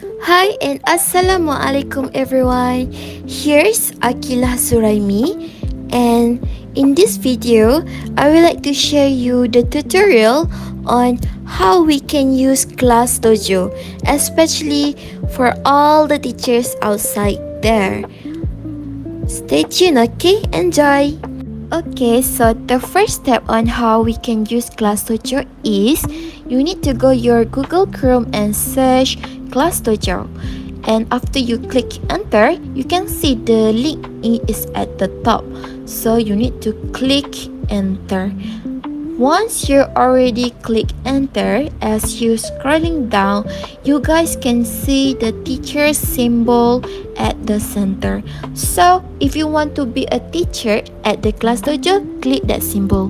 Hi and Assalamualaikum everyone. Here's Akilah Suraimi, and in this video I would like to share you the tutorial on how we can use ClassDojo, especially for all the teachers outside there. Stay tuned, okay? Enjoy! Okay, so the first step on how we can use ClassDojo is you need to go your Google Chrome and search ClassDojo. And after you click enter, you can see the link is at the top. So you need to click enter. Once you already click enter, as you scrolling down, you guys can see the teacher symbol at the center. So if you want to be a teacher at the ClassDojo, click that symbol.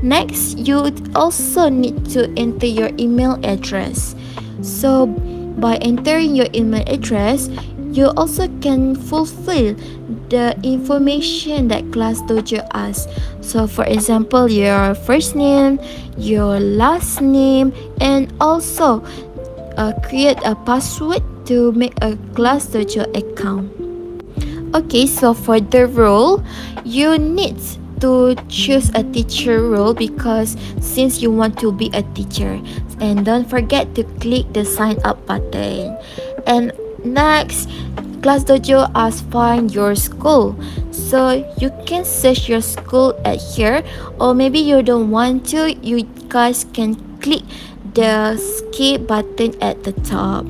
Next, you also need to enter your email address. So by entering your email address, you also can fulfill the information that ClassDojo asks. So for example, your first name, your last name, and also create a password to make a ClassDojo account. Okay, so for the role, you need to choose a teacher role because since you want to be a teacher, and don't forget to click the sign up button. And next, ClassDojo asks find your school, so you can search your school at here, or maybe you don't want to, you guys can click the skip button at the top.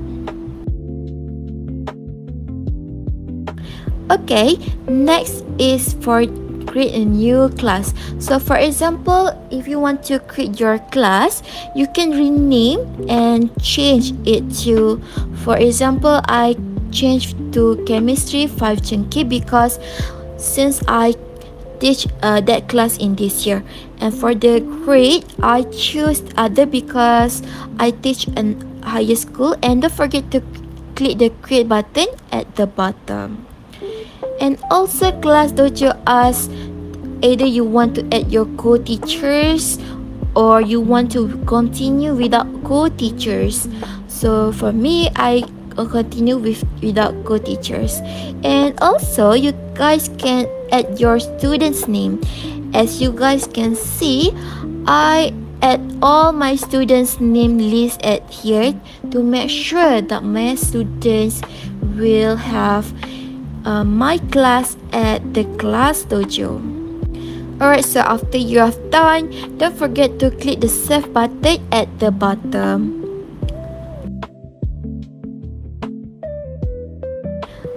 Okay, next is for create a new class. So for example, if you want to create your class, you can rename and change it to, for example, I changed to chemistry 5 chunky because since I teach that class in this year. And for the grade, I choose other because I teach in higher school. And don't forget to click the create button at the bottom. And also ClassDojo asks either you want to add your co-teachers or you want to continue without co-teachers. So for me, I continue without co-teachers. And also you guys can add your student's name. As you guys can see, I add all my students' name list at here to make sure that my students will have my class at the ClassDojo. Alright, so after you have done, don't forget to click the save button at the bottom.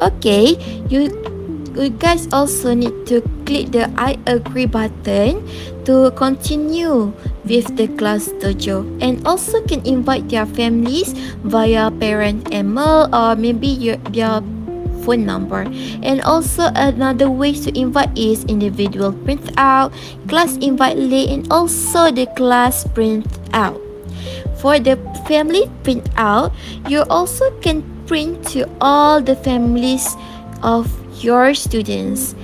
Okay, you guys also need to click the I agree button to continue with the ClassDojo, and also can invite their families via parent email or maybe their phone number. And also another way to invite is individual printout, class invite link, and also the class printout. For the family printout, you also can print to all the families of your students.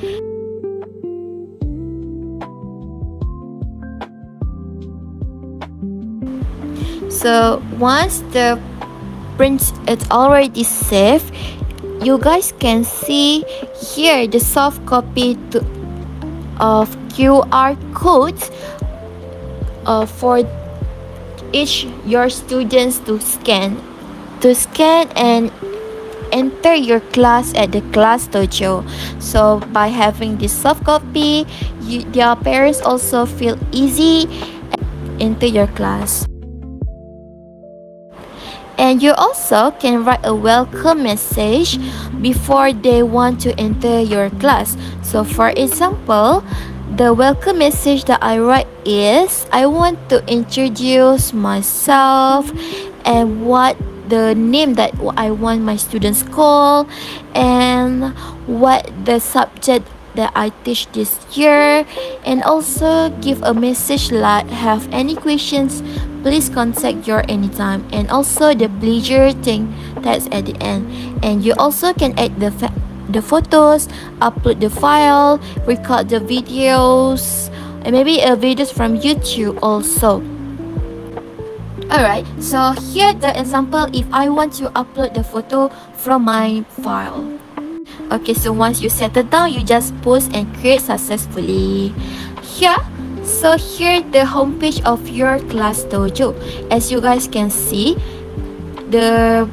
So once the print is already saved, you guys can see here the soft copy of QR codes for each your students to scan and enter your class at the ClassDojo. So by having this soft copy, their parents also feel easy into your class. And you also can write a welcome message before they want to enter your class. So for example, the welcome message that I write is, I want to introduce myself and what the name that I want my students call and what the subject that I teach this year, and also give a message like have any questions, please contact your anytime, and also the pleasure thing that's at the end. And you also can add the photos, upload the file, record the videos, and maybe videos from YouTube also. Alright, so here the example if I want to upload the photo from my file. Okay, so once you settle down, you just post and create successfully. Here, so here the homepage of your ClassDojo. As you guys can see, the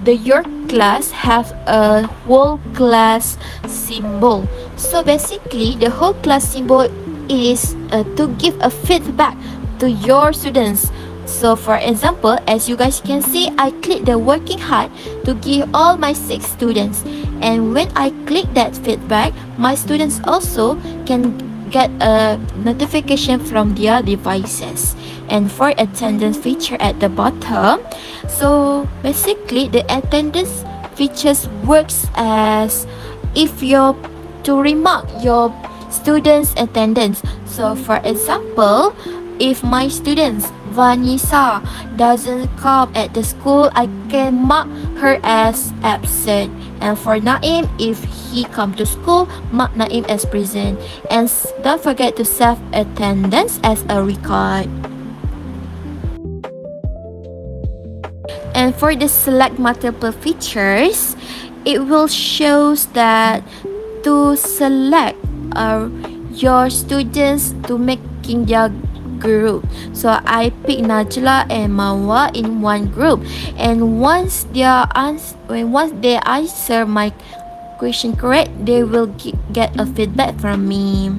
your class have a whole class symbol. So basically, the whole class symbol is to give a feedback to your students. So for example, as you guys can see, I click the working hard to give all my 6 students, and when I click that feedback, my students also can get a notification from their devices. And for attendance feature at the bottom, so basically the attendance features works as if you're to remark your students attendance. So for example, if my students Vanessa doesn't come at the school, I can mark her as absent. And for Naim, if he come to school, mark Naim as present. And don't forget to save attendance as a record. And for the select multiple features, it will shows that to select your students to making their group. So I pick Najla and Mawa in one group, and once they answer my question correct, they will get a feedback from me.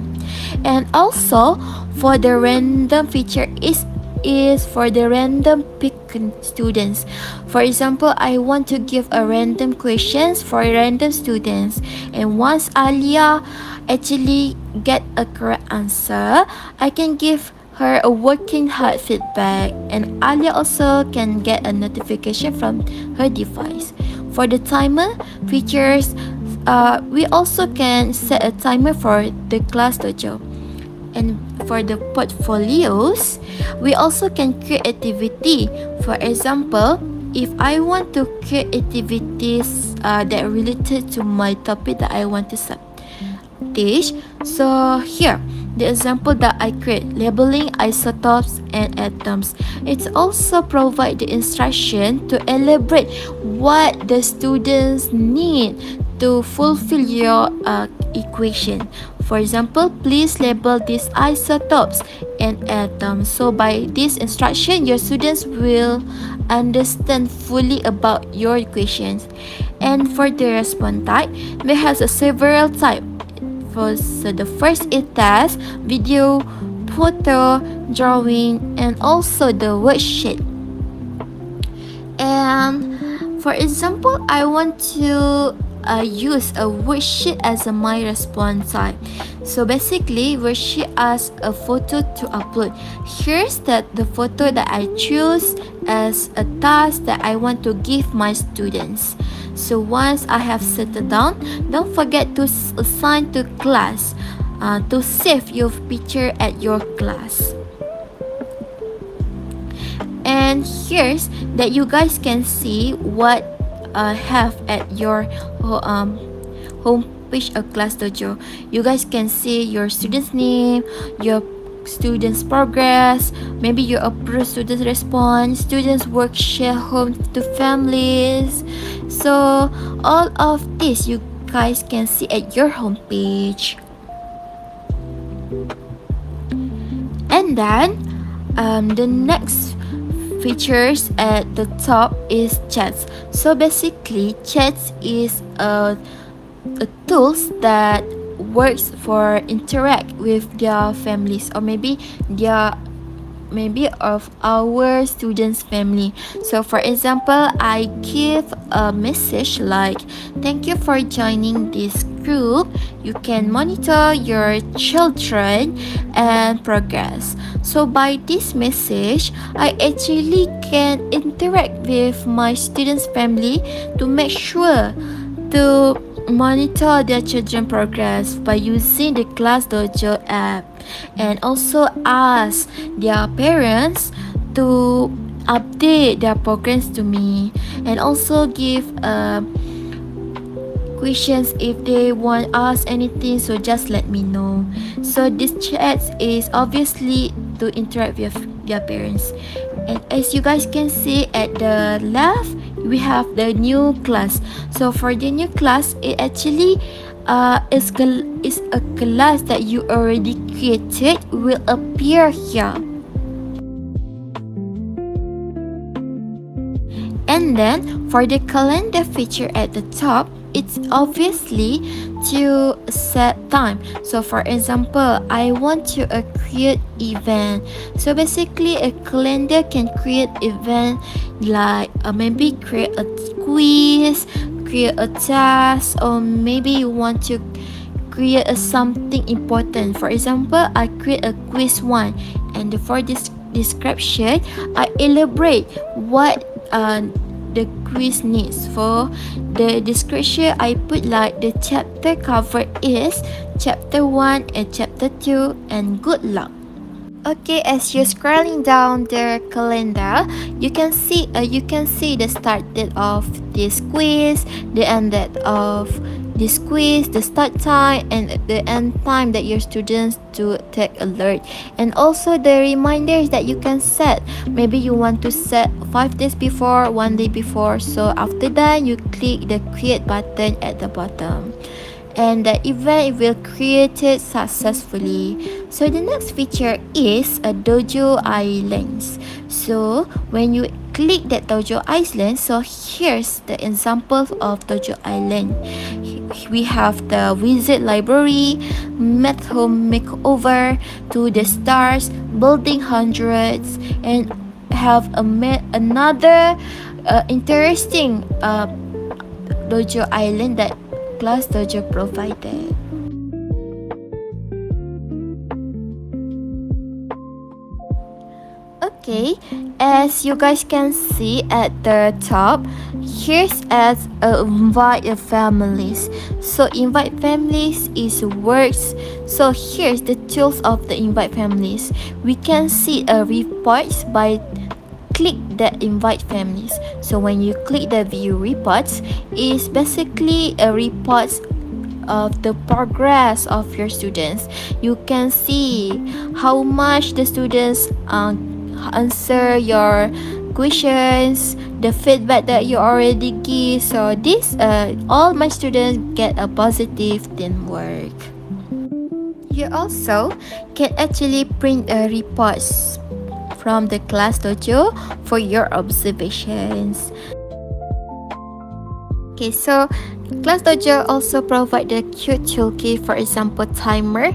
And also for the random feature is for the random pick students. For example, I want to give a random questions for random students, and once Alia actually get a correct answer, I can give her a working hard feedback, and Alia also can get a notification from her device. For the timer features, we also can set a timer for the ClassDojo. And for the portfolios, we also can create activity. For example, if I want to create activities that related to my topic that I want to teach, so here the example that I create, labeling isotopes and atoms. It also provide the instruction to elaborate what the students need to fulfill your equation. For example, please label these isotopes and atoms. So by this instruction, your students will understand fully about your equations. And for the response type, we have several types. So the first is task, video, photo, drawing, and also the worksheet. And for example, I want to use a worksheet as my response type. So basically, worksheet as a photo to upload. Here's the photo that I choose as a task that I want to give my students. So once I have settled down, don't forget to assign to class to save your picture at your class. And here's that you guys can see what have at your home page of ClassDojo. You guys can see your students' name, your students' progress, maybe your approved students' response, students' work share home to families. So all of this you guys can see at your home page. And then the next features at the top is chats. So basically, chats is a tools that works for interact with their families, or maybe of our students' family. So for example, I give a message like, thank you for joining this group. You can monitor your children and progress. So by this message, I actually can interact with my students' family to make sure to monitor their children progress by using the ClassDojo app, and also ask their parents to update their progress to me, and also give questions if they want ask anything, so just let me know. So this chat is obviously to interact with their parents. And as you guys can see at the left, we have the new class. So for the new class, it actually is a class that you already created will appear here. And then for the calendar feature at the top, it's obviously to set time. So for example, I want to create event. So basically a calendar can create event like maybe create a quiz, create a task, or maybe you want to create something important. For example, I create a quiz one, and for this description, I elaborate what the quiz needs. For the description, I put like the chapter cover is chapter 1 and chapter 2, and good luck. Okay, as you're scrolling down the calendar, you can see the start date of this quiz, the end date of this quiz, the start time, and the end time that your students to take alert, and also the reminders that you can set. Maybe you want to set 5 days before, 1 day before. So after that, you click the create button at the bottom, and the event will created successfully. So the next feature is a Dojo Islands. So when you click that Dojo Island, so here's the example of Dojo Island. We have the Wizard Library, Math Home Makeover, To the Stars, Building Hundreds, and have another interesting Dojo Island that ClassDojo provided. Okay, as you guys can see at the top, here's as invite families. So invite families is works. So here's the tools of the invite families. We can see a reports by click the invite families. So when you click the view reports, is basically a reports of the progress of your students. You can see how much the students answer your questions, the feedback that you already give. So this all my students get a positive teamwork. You also can actually print reports from the ClassDojo for your observations. Okay, so ClassDojo also provide the cute toolkit, for example, timer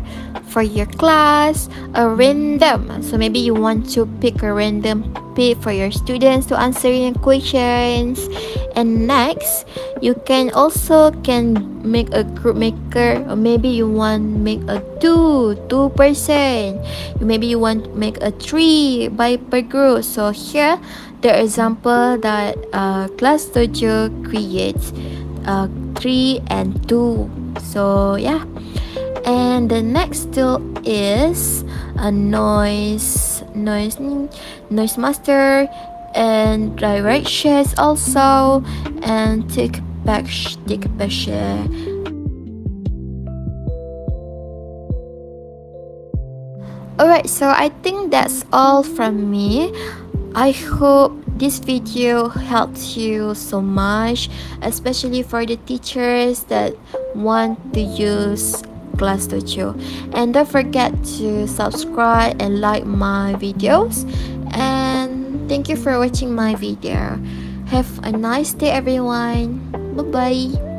for your class, a random. So maybe you want to pick a random pick for your students to answer your questions. And next, you can make a group maker, or maybe you want make a two person. Maybe you want make a 3 by per group. So here the example that ClassDojo creates 3 and 2. So yeah, and the next tool is a noise master, and directions also, and take back share. Alright, so I think that's all from me. I hope this video helps you so much, especially for the teachers that want to use ClassDojo. And don't forget to subscribe and like my videos. And thank you for watching my video. Have a nice day, everyone. Bye bye.